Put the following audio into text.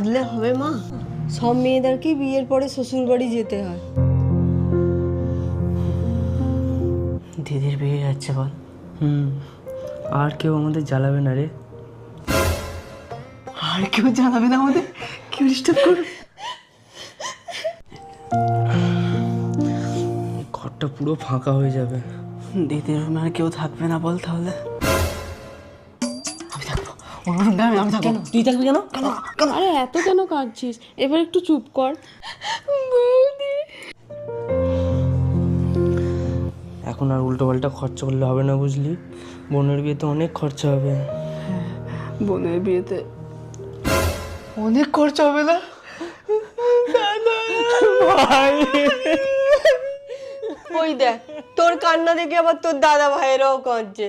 কাঁদলে হবে মা? সব মেয়েদেরকেই বিয়ের পরে শ্বশুর বাড়ি যেতে হয়। দিদির বিয়ে যাচ্ছে বল। আর কেউ আমাদের জ্বালাবে না রে। আর কেউ জানাবে না আমাদের? কেউ ডিস্টার্ব করবে? ঘরটা পুরো ফাঁকা হয়ে যাবে। দিদির রুমে আর কেউ থাকবে না বল তাহলে? আমি থাকবো। ওর রুমটা আমি থাকবো। তুই থাকবি কেন? আরে এত কেন কাঁদছিস? এবার একটু চুপ কর। বৌদি, এখন আর উল্টো পাল্টা খরচা করলে হবে না, বুঝলি? বোনের বিয়েতে অনেক খরচা হবে। বোনের বিয়েতে অনেক খরচা হবে না? ওই দেখ, তোর কান্না দেখে আবার তোর দাদা ভাইয়েরাও কাঁদছে।